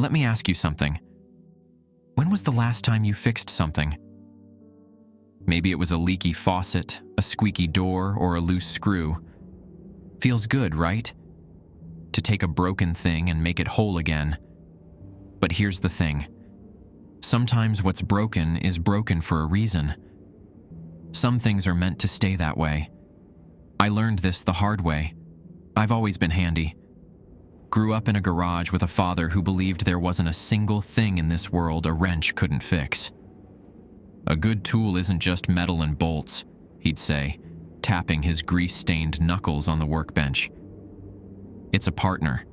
Let me ask you something. When was the last time you fixed something? Maybe it was a leaky faucet, a squeaky door, or a loose screw. Feels good, right? To take a broken thing and make it whole again. But here's the thing. Sometimes what's broken is broken for a reason. Some things are meant to stay that way. I learned this the hard way. I've always been handy. Grew up in a garage with a father who believed there wasn't a single thing in this world a wrench couldn't fix. A good tool isn't just metal and bolts, he'd say, tapping his grease-stained knuckles on the workbench. It's a partner.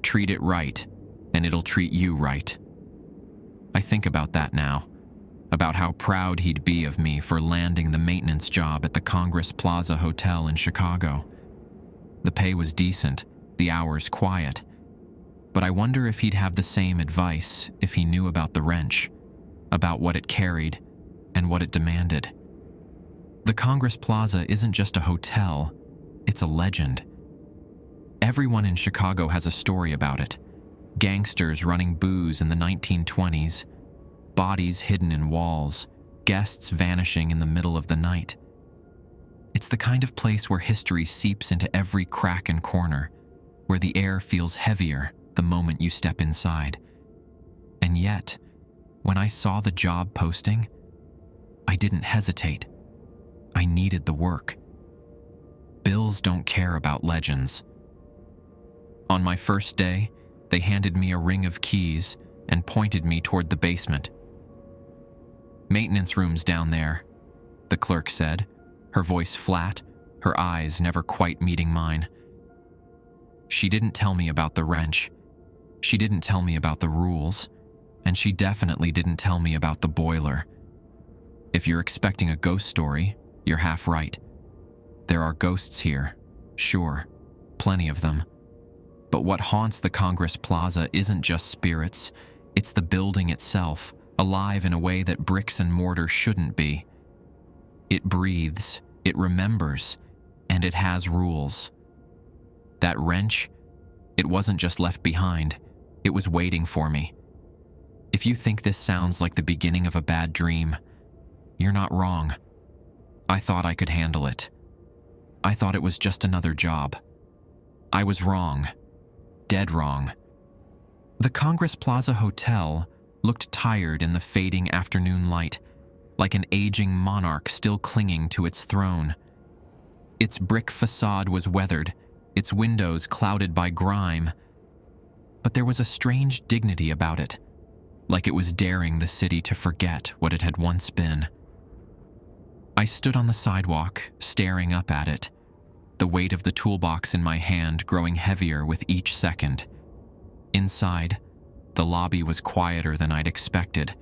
Treat it right, and it'll treat you right. I think about that now, about how proud he'd be of me for landing the maintenance job at the Congress Plaza Hotel in Chicago. The pay was decent, the hours quiet, but I wonder if he'd have the same advice if he knew about the wrench, about what it carried and what it demanded. The Congress Plaza isn't just a hotel, it's a legend. Everyone in Chicago has a story about it. Gangsters running booze in the 1920s, bodies hidden in walls, guests vanishing in the middle of the night. It's the kind of place where history seeps into every crack and corner, where the air feels heavier the moment you step inside. And yet, when I saw the job posting, I didn't hesitate. I needed the work. Bills don't care about legends. On my first day, they handed me a ring of keys and pointed me toward the basement. "Maintenance room's down there," the clerk said, her voice flat, her eyes never quite meeting mine. She didn't tell me about the wrench. She didn't tell me about the rules, and she definitely didn't tell me about the boiler. If you're expecting a ghost story, you're half right. There are ghosts here, sure, plenty of them. But what haunts the Congress Plaza isn't just spirits, it's the building itself, alive in a way that bricks and mortar shouldn't be. It breathes, it remembers, and it has rules. That wrench, it wasn't just left behind, it was waiting for me. If you think this sounds like the beginning of a bad dream, you're not wrong. I thought I could handle it. I thought it was just another job. I was wrong. Dead wrong. The Congress Plaza Hotel looked tired in the fading afternoon light, like an aging monarch still clinging to its throne. Its brick facade was weathered, its windows clouded by grime, but there was a strange dignity about it, like it was daring the city to forget what it had once been. I stood on the sidewalk, staring up at it, the weight of the toolbox in my hand growing heavier with each second. Inside, the lobby was quieter than I'd expected.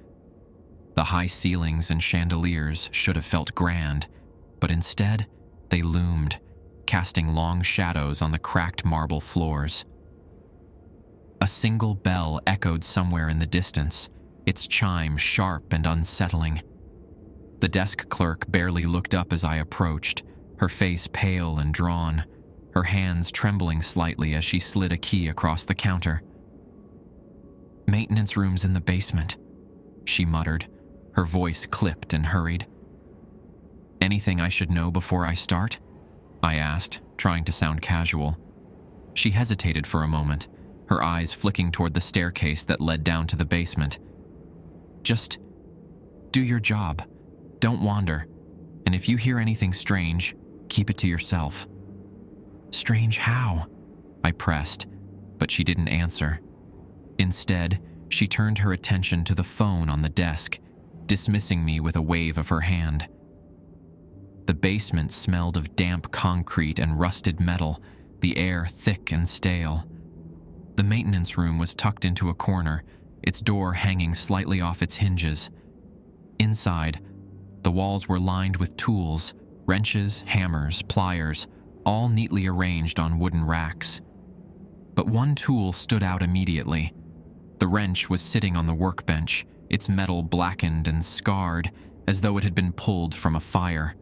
The high ceilings and chandeliers should have felt grand, but instead, they loomed, casting long shadows on the cracked marble floors. A single bell echoed somewhere in the distance, its chime sharp and unsettling. The desk clerk barely looked up as I approached, her face pale and drawn, her hands trembling slightly as she slid a key across the counter. "Maintenance room's in the basement," she muttered, her voice clipped and hurried. "Anything I should know before I start?" I asked, trying to sound casual. She hesitated for a moment, her eyes flicking toward the staircase that led down to the basement. "Just do your job. Don't wander. And if you hear anything strange, keep it to yourself." "Strange how?" I pressed, but she didn't answer. Instead, she turned her attention to the phone on the desk, dismissing me with a wave of her hand. The basement smelled of damp concrete and rusted metal, the air thick and stale. The maintenance room was tucked into a corner, its door hanging slightly off its hinges. Inside, the walls were lined with tools, wrenches, hammers, pliers, all neatly arranged on wooden racks. But one tool stood out immediately. The wrench was sitting on the workbench, its metal blackened and scarred, as though it had been pulled from a fire.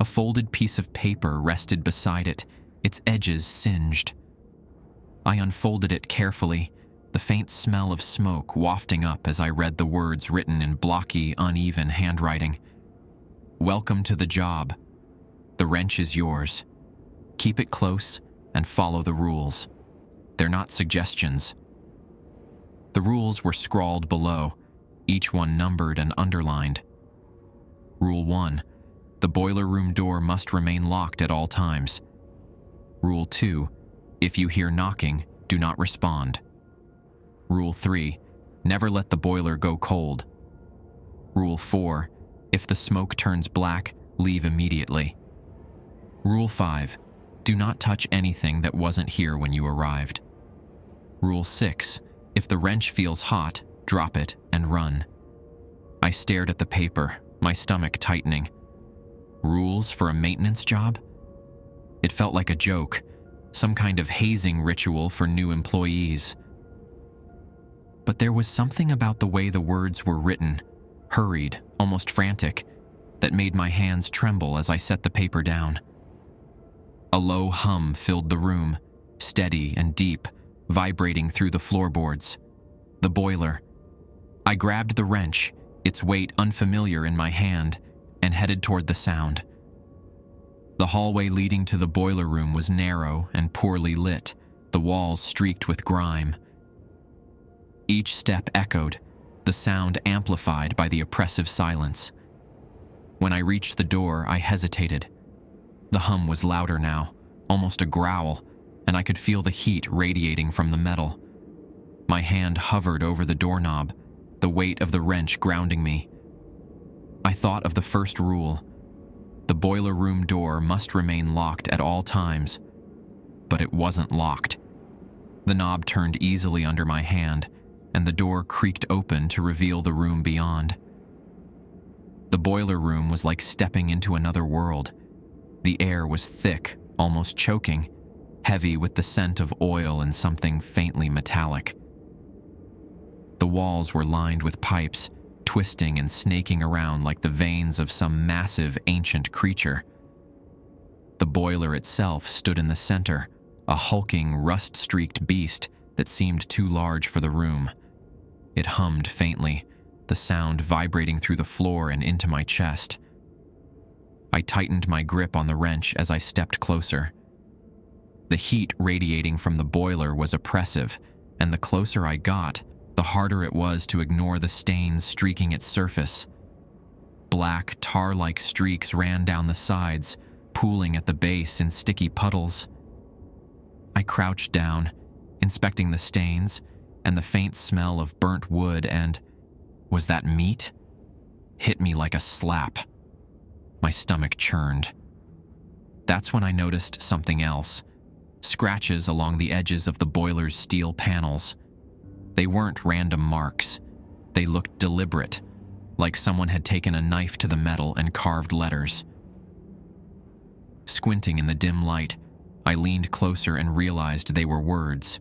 A folded piece of paper rested beside it, its edges singed. I unfolded it carefully, the faint smell of smoke wafting up as I read the words written in blocky, uneven handwriting. "Welcome to the job. The wrench is yours. Keep it close and follow the rules. They're not suggestions." The rules were scrawled below, each one numbered and underlined. Rule 1. The boiler room door must remain locked at all times. Rule 2. If you hear knocking, do not respond. Rule 3. Never let the boiler go cold. Rule 4. If the smoke turns black, leave immediately. Rule 5. Do not touch anything that wasn't here when you arrived. Rule 6. If the wrench feels hot, drop it and run. I stared at the paper, my stomach tightening. Rules for a maintenance job? It felt like a joke, some kind of hazing ritual for new employees. But there was something about the way the words were written, hurried, almost frantic, that made my hands tremble as I set the paper down. A low hum filled the room, steady and deep, vibrating through the floorboards. The boiler. I grabbed the wrench, its weight unfamiliar in my hand, and headed toward the sound. The hallway leading to the boiler room was narrow and poorly lit, the walls streaked with grime. Each step echoed, the sound amplified by the oppressive silence. When I reached the door, I hesitated. The hum was louder now, almost a growl, and I could feel the heat radiating from the metal. My hand hovered over the doorknob, the weight of the wrench grounding me. I thought of the first rule. The boiler room door must remain locked at all times. But it wasn't locked. The knob turned easily under my hand, and the door creaked open to reveal the room beyond. The boiler room was like stepping into another world. The air was thick, almost choking, heavy with the scent of oil and something faintly metallic. The walls were lined with pipes, twisting and snaking around like the veins of some massive ancient creature. The boiler itself stood in the center, a hulking, rust-streaked beast that seemed too large for the room. It hummed faintly, the sound vibrating through the floor and into my chest. I tightened my grip on the wrench as I stepped closer. The heat radiating from the boiler was oppressive, and the closer I got, the harder it was to ignore the stains streaking its surface. Black, tar-like streaks ran down the sides, pooling at the base in sticky puddles. I crouched down, inspecting the stains, and the faint smell of burnt wood and, was that meat? Hit me like a slap. My stomach churned. That's when I noticed something else. Scratches along the edges of the boiler's steel panels. They weren't random marks. They looked deliberate, like someone had taken a knife to the metal and carved letters. Squinting in the dim light, I leaned closer and realized they were words.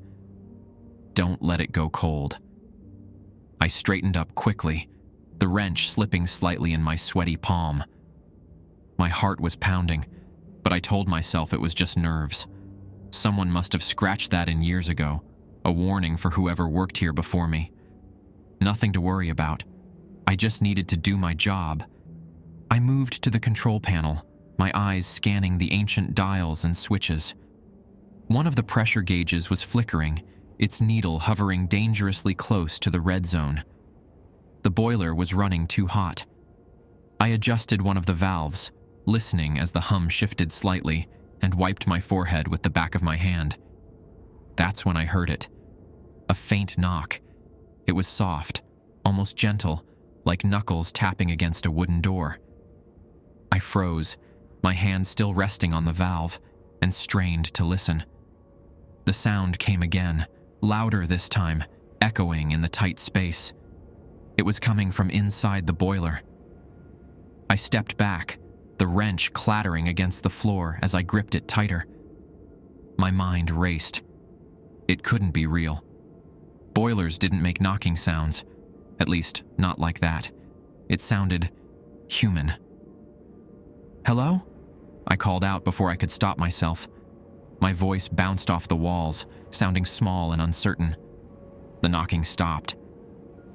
Don't let it go cold. I straightened up quickly, the wrench slipping slightly in my sweaty palm. My heart was pounding, but I told myself it was just nerves. Someone must have scratched that in years ago, a warning for whoever worked here before me. Nothing to worry about. I just needed to do my job. I moved to the control panel, my eyes scanning the ancient dials and switches. One of the pressure gauges was flickering, its needle hovering dangerously close to the red zone. The boiler was running too hot. I adjusted one of the valves, listening as the hum shifted slightly, and wiped my forehead with the back of my hand. That's when I heard it. A faint knock. It was soft, almost gentle, like knuckles tapping against a wooden door. I froze, my hand still resting on the valve, and strained to listen. The sound came again, louder this time, echoing in the tight space. It was coming from inside the boiler. I stepped back, the wrench clattering against the floor as I gripped it tighter. My mind raced. It couldn't be real. Boilers didn't make knocking sounds, at least not like that. It sounded human. "Hello?" I called out before I could stop myself. My voice bounced off the walls, sounding small and uncertain. The knocking stopped.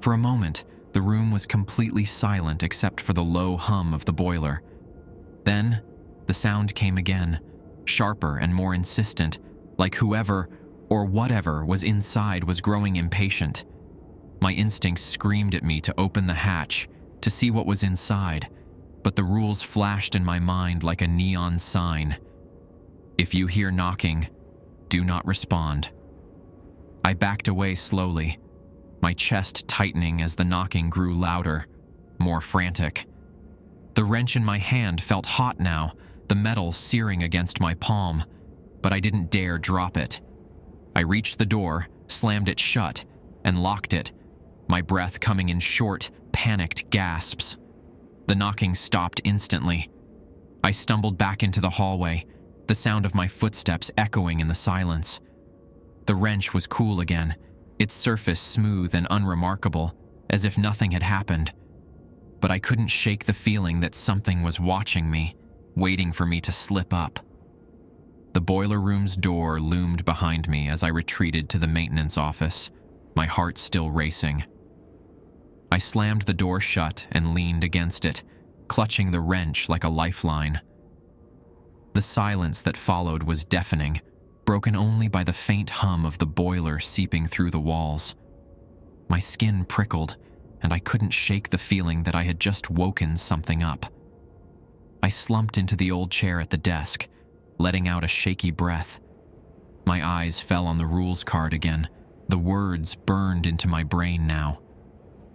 For a moment, the room was completely silent except for the low hum of the boiler. Then, the sound came again, sharper and more insistent, like whoever or whatever was inside was growing impatient. My instincts screamed at me to open the hatch, to see what was inside, but the rules flashed in my mind like a neon sign. If you hear knocking, do not respond. I backed away slowly, my chest tightening as the knocking grew louder, more frantic. The wrench in my hand felt hot now, the metal searing against my palm, but I didn't dare drop it. I reached the door, slammed it shut, and locked it, my breath coming in short, panicked gasps. The knocking stopped instantly. I stumbled back into the hallway, the sound of my footsteps echoing in the silence. The wrench was cool again, its surface smooth and unremarkable, as if nothing had happened. But I couldn't shake the feeling that something was watching me, waiting for me to slip up. The boiler room's door loomed behind me as I retreated to the maintenance office, my heart still racing. I slammed the door shut and leaned against it, clutching the wrench like a lifeline. The silence that followed was deafening, broken only by the faint hum of the boiler seeping through the walls. My skin prickled, and I couldn't shake the feeling that I had just woken something up. I slumped into the old chair at the desk, letting out a shaky breath. My eyes fell on the rules card again. The words burned into my brain now.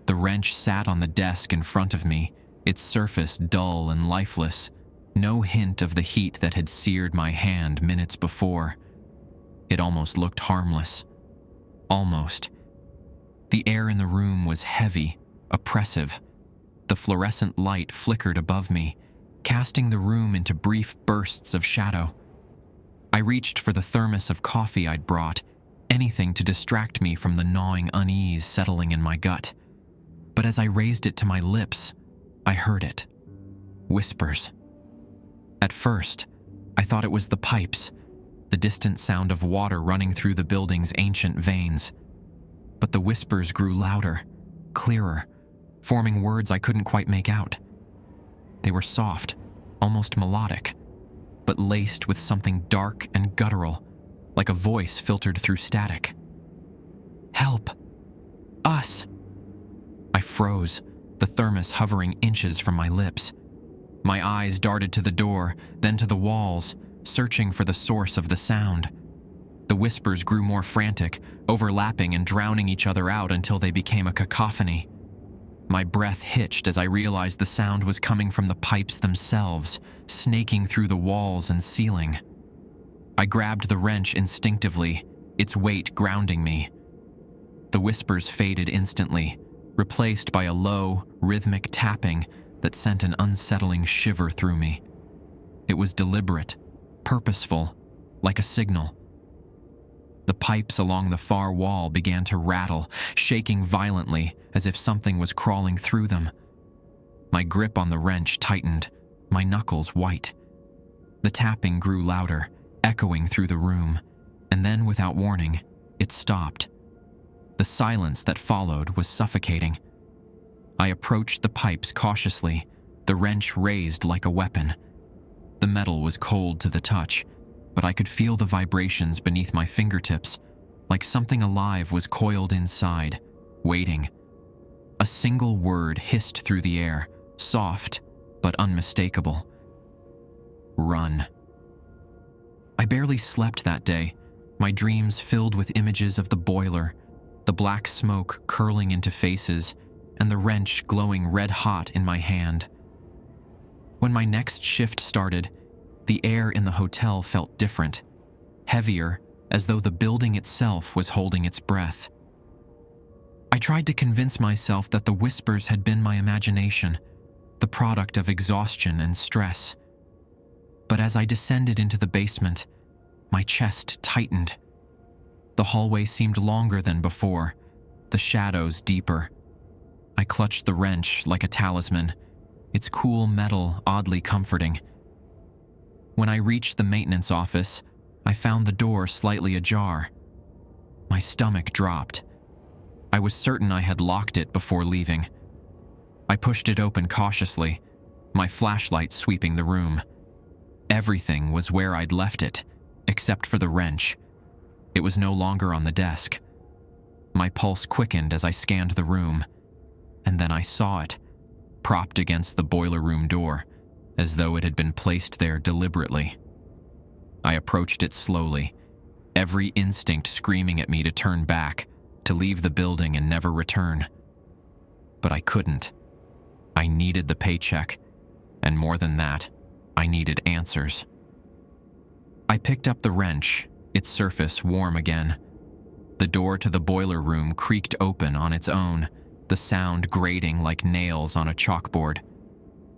The wrench sat on the desk in front of me, its surface dull and lifeless, no hint of the heat that had seared my hand minutes before. It almost looked harmless. Almost. The air in the room was heavy, oppressive. The fluorescent light flickered above me, casting the room into brief bursts of shadow. I reached for the thermos of coffee I'd brought, anything to distract me from the gnawing unease settling in my gut. But as I raised it to my lips, I heard it. Whispers. At first, I thought it was the pipes, the distant sound of water running through the building's ancient veins. But the whispers grew louder, clearer, forming words I couldn't quite make out. They were soft, almost melodic, but laced with something dark and guttural, like a voice filtered through static. Help! Us! I froze, the thermos hovering inches from my lips. My eyes darted to the door, then to the walls, searching for the source of the sound. The whispers grew more frantic, overlapping and drowning each other out until they became a cacophony. My breath hitched as I realized the sound was coming from the pipes themselves, snaking through the walls and ceiling. I grabbed the wrench instinctively, its weight grounding me. The whispers faded instantly, replaced by a low, rhythmic tapping that sent an unsettling shiver through me. It was deliberate, purposeful, like a signal. The pipes along the far wall began to rattle, shaking violently as if something was crawling through them. My grip on the wrench tightened, my knuckles white. The tapping grew louder, echoing through the room, and then, without warning, it stopped. The silence that followed was suffocating. I approached the pipes cautiously, the wrench raised like a weapon. The metal was cold to the touch, but I could feel the vibrations beneath my fingertips, like something alive was coiled inside, waiting. A single word hissed through the air, soft but unmistakable. Run. I barely slept that day, my dreams filled with images of the boiler, the black smoke curling into faces, and the wrench glowing red-hot in my hand. When my next shift started, the air in the hotel felt different, heavier, as though the building itself was holding its breath. I tried to convince myself that the whispers had been my imagination, the product of exhaustion and stress. But as I descended into the basement, my chest tightened. The hallway seemed longer than before, the shadows deeper. I clutched the wrench like a talisman, its cool metal oddly comforting. When I reached the maintenance office, I found the door slightly ajar. My stomach dropped. I was certain I had locked it before leaving. I pushed it open cautiously, my flashlight sweeping the room. Everything was where I'd left it, except for the wrench. It was no longer on the desk. My pulse quickened as I scanned the room, and then I saw it, propped against the boiler room door, as though it had been placed there deliberately. I approached it slowly, every instinct screaming at me to turn back, to leave the building and never return. But I couldn't. I needed the paycheck, and more than that, I needed answers. I picked up the wrench, its surface warm again. The door to the boiler room creaked open on its own, the sound grating like nails on a chalkboard.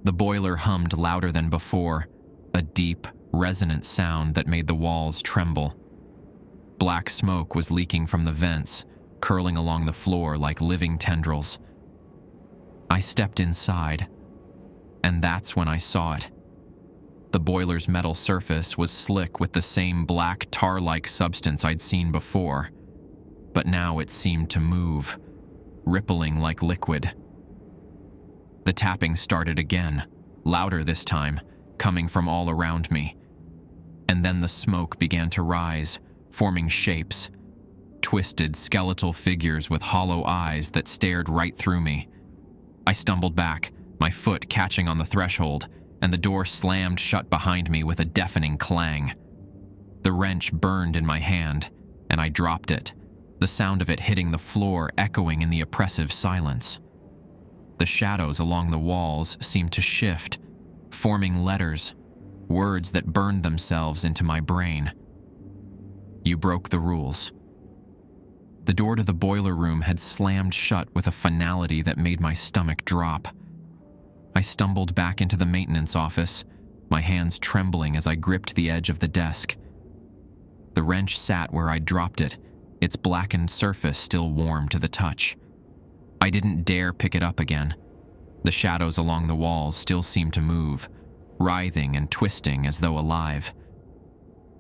The boiler hummed louder than before, a deep, resonant sound that made the walls tremble. Black smoke was leaking from the vents, curling along the floor like living tendrils. I stepped inside, and that's when I saw it. The boiler's metal surface was slick with the same black tar-like substance I'd seen before, but now it seemed to move, rippling like liquid. The tapping started again, louder this time, coming from all around me. And then the smoke began to rise, forming shapes, twisted skeletal figures with hollow eyes that stared right through me. I stumbled back, my foot catching on the threshold, and the door slammed shut behind me with a deafening clang. The wrench burned in my hand, and I dropped it, the sound of it hitting the floor echoing in the oppressive silence. The shadows along the walls seemed to shift, forming letters, words that burned themselves into my brain. You broke the rules. The door to the boiler room had slammed shut with a finality that made my stomach drop. I stumbled back into the maintenance office, my hands trembling as I gripped the edge of the desk. The wrench sat where I'd dropped it, its blackened surface still warm to the touch. I didn't dare pick it up again. The shadows along the walls still seemed to move, writhing and twisting as though alive.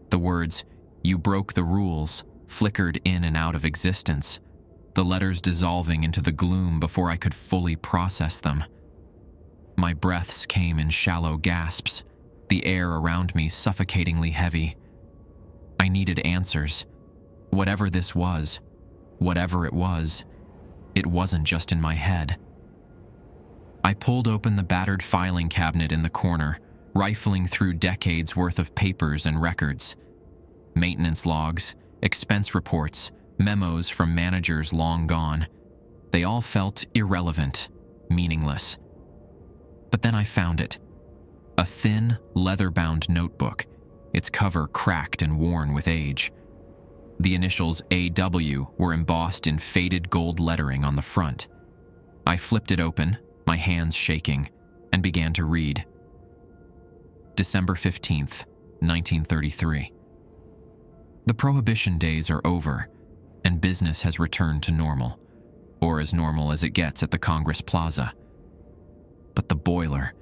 The words, "You broke the rules," flickered in and out of existence, the letters dissolving into the gloom before I could fully process them. My breaths came in shallow gasps, the air around me suffocatingly heavy. I needed answers. Whatever this was, whatever it wasn't just in my head. I pulled open the battered filing cabinet in the corner, rifling through decades worth of papers and records. Maintenance logs, expense reports, memos from managers long gone. They all felt irrelevant, meaningless. But then I found it. A thin, leather-bound notebook, its cover cracked and worn with age. The initials AW were embossed in faded gold lettering on the front. I flipped it open, my hands shaking, and began to read. December 15th, 1933. The Prohibition days are over, and business has returned to normal, or as normal as it gets at the Congress Plaza. But the boiler,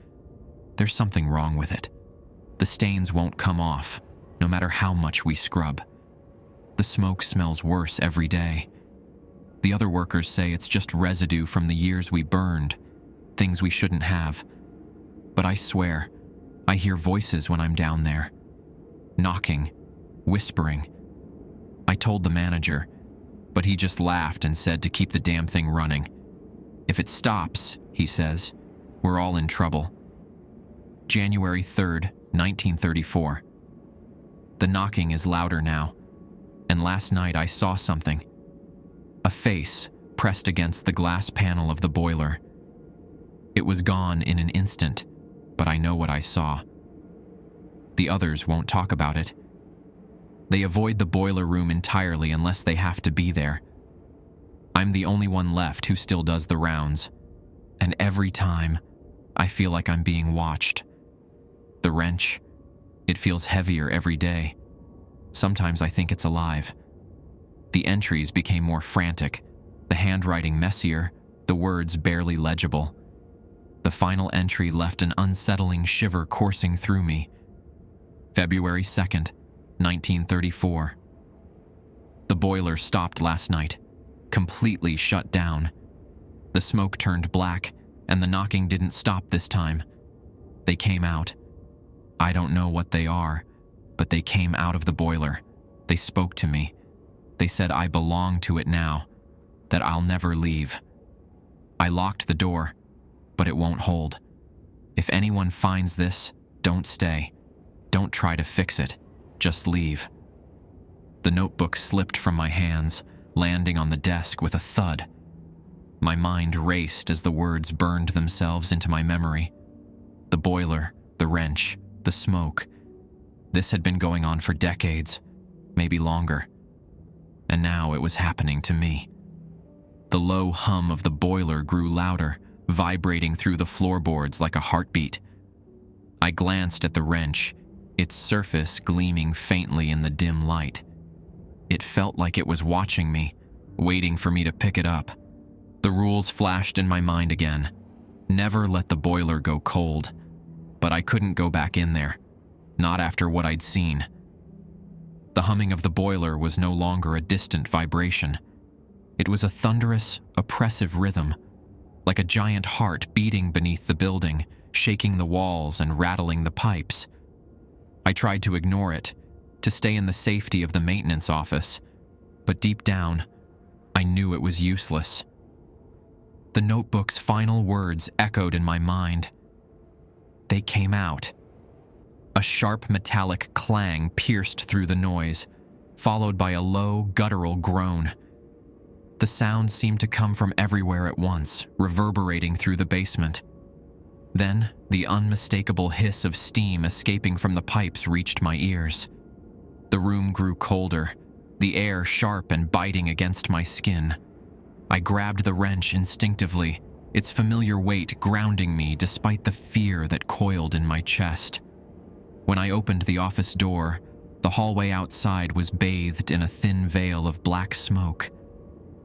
there's something wrong with it. The stains won't come off, no matter how much we scrub. The smoke smells worse every day. The other workers say it's just residue from the years we burned, things we shouldn't have. But I swear, I hear voices when I'm down there. Knocking, whispering. I told the manager, but he just laughed and said to keep the damn thing running. If it stops, he says, we're all in trouble. January 3rd, 1934. The knocking is louder now, and last night I saw something. A face pressed against the glass panel of the boiler. It was gone in an instant, but I know what I saw. The others won't talk about it. They avoid the boiler room entirely unless they have to be there. I'm the only one left who still does the rounds, and every time, I feel like I'm being watched. The wrench, it feels heavier every day. Sometimes I think it's alive. The entries became more frantic, the handwriting messier, the words barely legible. The final entry left an unsettling shiver coursing through me. February 2nd, 1934. The boiler stopped last night. completely shut down. The smoke turned black, and the knocking didn't stop this time. They came out. I don't know what they are, but they came out of the boiler. They spoke to me. They said I belong to it now, that I'll never leave. I locked the door, but it won't hold. If anyone finds this, don't stay. Don't try to fix it. Just leave. The notebook slipped from my hands, landing on the desk with a thud. My mind raced as the words burned themselves into my memory. The boiler, the wrench, the smoke. This had been going on for decades, maybe longer. And now it was happening to me. The low hum of the boiler grew louder, vibrating through the floorboards like a heartbeat. I glanced at the wrench, its surface gleaming faintly in the dim light. It felt like it was watching me, waiting for me to pick it up. The rules flashed in my mind again. Never let the boiler go cold. But I couldn't go back in there, not after what I'd seen. The humming of the boiler was no longer a distant vibration. It was a thunderous, oppressive rhythm, like a giant heart beating beneath the building, shaking the walls and rattling the pipes. I tried to ignore it, to stay in the safety of the maintenance office, but deep down, I knew it was useless. The notebook's final words echoed in my mind. They came out. A sharp metallic clang pierced through the noise, followed by a low, guttural groan. The sound seemed to come from everywhere at once, reverberating through the basement. Then, the unmistakable hiss of steam escaping from the pipes reached my ears. The room grew colder, the air sharp and biting against my skin. I grabbed the wrench instinctively, its familiar weight grounding me despite the fear that coiled in my chest. When I opened the office door, the hallway outside was bathed in a thin veil of black smoke.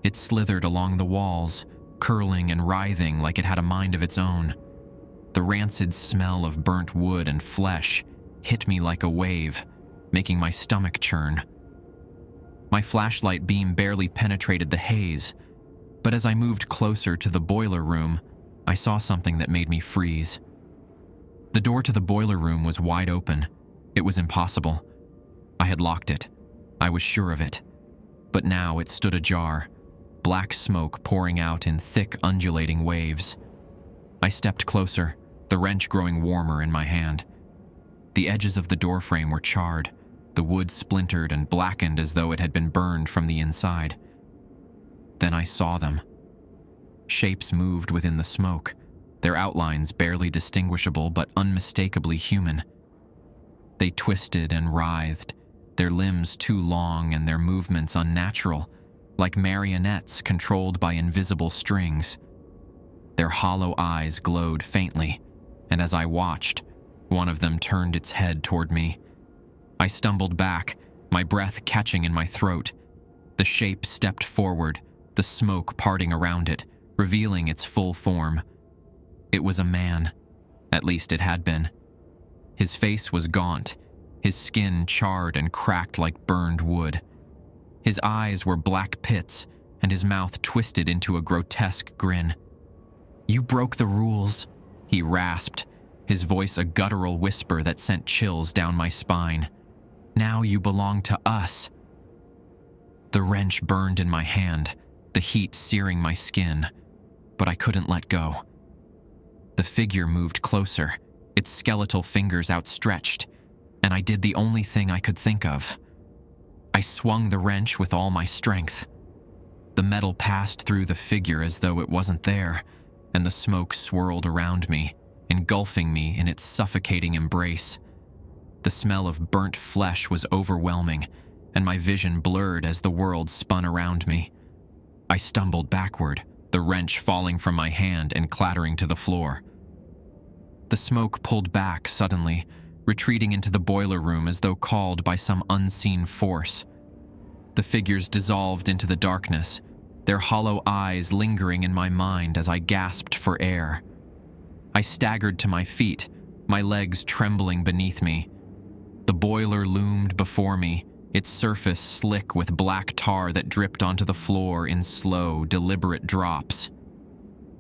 It slithered along the walls, curling and writhing like it had a mind of its own. The rancid smell of burnt wood and flesh hit me like a wave, making my stomach churn. My flashlight beam barely penetrated the haze, but as I moved closer to the boiler room, I saw something that made me freeze. The door to the boiler room was wide open. It was impossible. I had locked it. I was sure of it. But now it stood ajar, black smoke pouring out in thick, undulating waves. I stepped closer, the wrench growing warmer in my hand. The edges of the doorframe were charred, the wood splintered and blackened as though it had been burned from the inside. Then I saw them. Shapes moved within the smoke, their outlines barely distinguishable but unmistakably human. They twisted and writhed, their limbs too long and their movements unnatural, like marionettes controlled by invisible strings. Their hollow eyes glowed faintly, and as I watched, one of them turned its head toward me. I stumbled back, my breath catching in my throat. The shape stepped forward, the smoke parting around it, revealing its full form. It was a man. At least it had been. His face was gaunt, his skin charred and cracked like burned wood. His eyes were black pits, and his mouth twisted into a grotesque grin. "You broke the rules," he rasped, his voice a guttural whisper that sent chills down my spine. "Now you belong to us." The wrench burned in my hand, the heat searing my skin, but I couldn't let go. The figure moved closer, its skeletal fingers outstretched, and I did the only thing I could think of. I swung the wrench with all my strength. The metal passed through the figure as though it wasn't there, and the smoke swirled around me, engulfing me in its suffocating embrace. The smell of burnt flesh was overwhelming, and my vision blurred as the world spun around me. I stumbled backward, the wrench falling from my hand and clattering to the floor. The smoke pulled back suddenly, retreating into the boiler room as though called by some unseen force. The figures dissolved into the darkness, their hollow eyes lingering in my mind as I gasped for air. I staggered to my feet, my legs trembling beneath me. The boiler loomed before me, its surface slick with black tar that dripped onto the floor in slow, deliberate drops.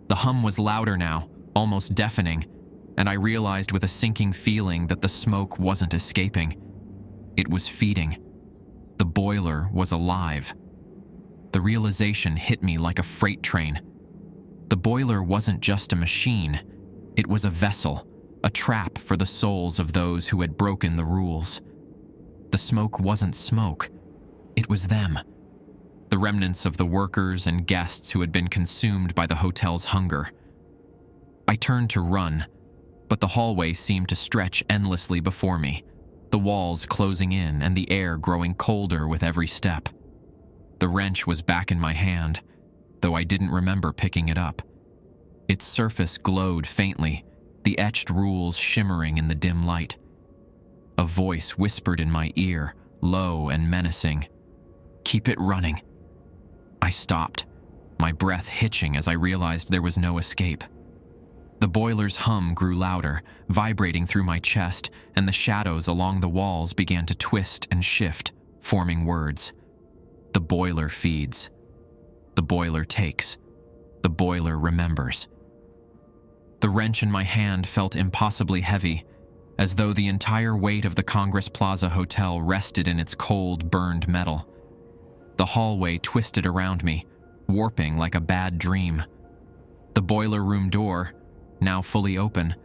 The hum was louder now, almost deafening, and I realized with a sinking feeling that the smoke wasn't escaping. It was feeding. The boiler was alive. The realization hit me like a freight train. The boiler wasn't just a machine. It was a vessel, a trap for the souls of those who had broken the rules. The smoke wasn't smoke. It was them. The remnants of the workers and guests who had been consumed by the hotel's hunger. I turned to run, but the hallway seemed to stretch endlessly before me, the walls closing in and the air growing colder with every step. The wrench was back in my hand, though I didn't remember picking it up. Its surface glowed faintly, the etched rules shimmering in the dim light. A voice whispered in my ear, low and menacing, "Keep it running." I stopped, my breath hitching as I realized there was no escape. The boiler's hum grew louder, vibrating through my chest, and the shadows along the walls began to twist and shift, forming words. The boiler feeds. The boiler takes. The boiler remembers. The wrench in my hand felt impossibly heavy, as though the entire weight of the Congress Plaza Hotel rested in its cold, burned metal. The hallway twisted around me, warping like a bad dream. The boiler room door, now fully open,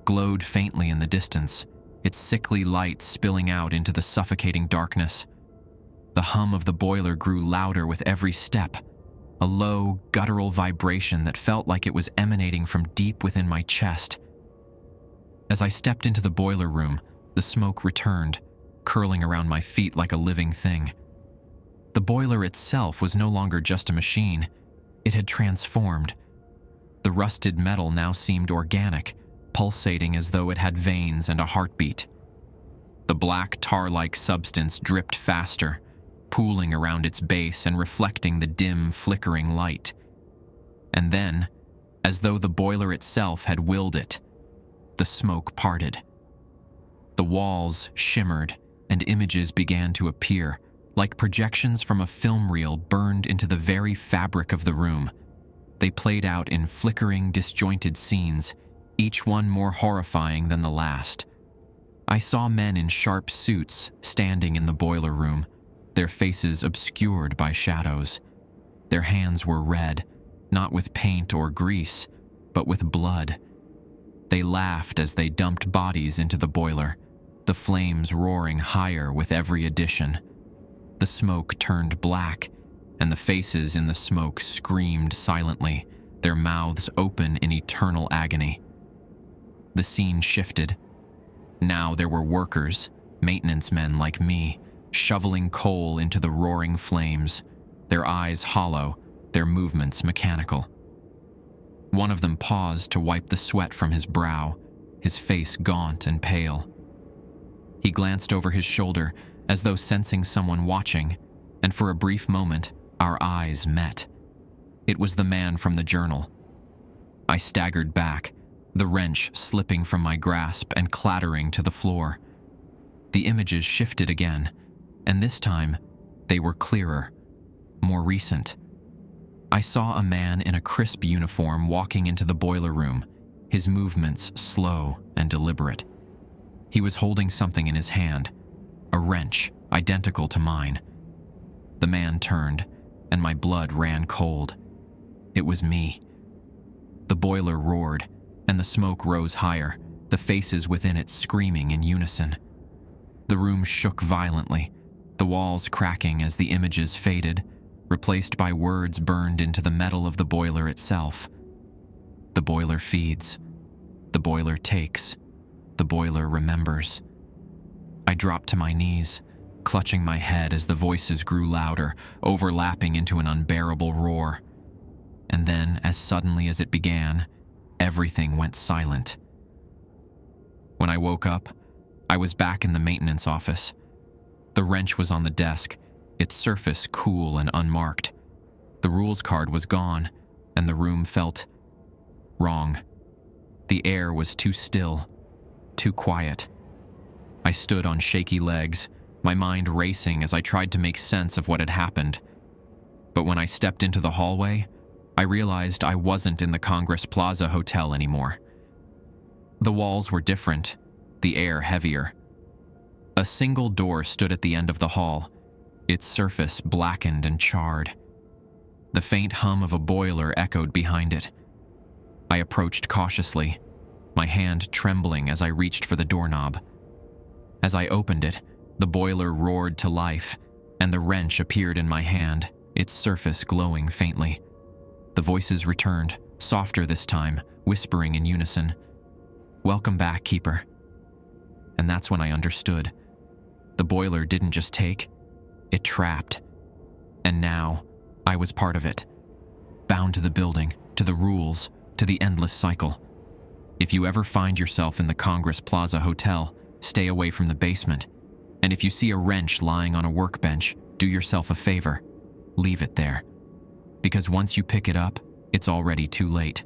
glowed faintly in the distance, its sickly light spilling out into the suffocating darkness. The hum of the boiler grew louder with every step, a low, guttural vibration that felt like it was emanating from deep within my chest. As I stepped into the boiler room, the smoke returned, curling around my feet like a living thing. The boiler itself was no longer just a machine. It had transformed. The rusted metal now seemed organic, pulsating as though it had veins and a heartbeat. The black tar-like substance dripped faster, pooling around its base and reflecting the dim, flickering light. And then, as though the boiler itself had willed it, the smoke parted. The walls shimmered, and images began to appear, like projections from a film reel burned into the very fabric of the room. They played out in flickering, disjointed scenes, each one more horrifying than the last. I saw men in sharp suits standing in the boiler room, their faces obscured by shadows. Their hands were red, not with paint or grease, but with blood. They laughed as they dumped bodies into the boiler, the flames roaring higher with every addition. The smoke turned black, and the faces in the smoke screamed silently, their mouths open in eternal agony. The scene shifted. Now there were workers, maintenance men like me, shoveling coal into the roaring flames, their eyes hollow, their movements mechanical. One of them paused to wipe the sweat from his brow, his face gaunt and pale. He glanced over his shoulder, as though sensing someone watching, and for a brief moment, our eyes met. It was the man from the journal. I staggered back, the wrench slipping from my grasp and clattering to the floor. The images shifted again, and this time, they were clearer, more recent. I saw a man in a crisp uniform walking into the boiler room, his movements slow and deliberate. He was holding something in his hand, a wrench identical to mine. The man turned, and my blood ran cold. It was me. The boiler roared, and the smoke rose higher, the faces within it screaming in unison. The room shook violently, the walls cracking as the images faded, replaced by words burned into the metal of the boiler itself. The boiler feeds. The boiler takes. The boiler remembers. I dropped to my knees, clutching my head as the voices grew louder, overlapping into an unbearable roar. And then, as suddenly as it began, everything went silent. When I woke up, I was back in the maintenance office. The wrench was on the desk, its surface cool and unmarked. The rules card was gone, and the room felt wrong. The air was too still, too quiet. I stood on shaky legs, my mind racing as I tried to make sense of what had happened. But when I stepped into the hallway, I realized I wasn't in the Congress Plaza Hotel anymore. The walls were different, the air heavier. A single door stood at the end of the hall, its surface blackened and charred. The faint hum of a boiler echoed behind it. I approached cautiously, my hand trembling as I reached for the doorknob. As I opened it, the boiler roared to life, and the wrench appeared in my hand, its surface glowing faintly. The voices returned, softer this time, whispering in unison, "Welcome back, Keeper." And that's when I understood. The boiler didn't just take, it trapped. And now, I was part of it. Bound to the building, to the rules, to the endless cycle. If you ever find yourself in the Congress Plaza Hotel, stay away from the basement. And if you see a wrench lying on a workbench, do yourself a favor. Leave it there. Because once you pick it up, it's already too late.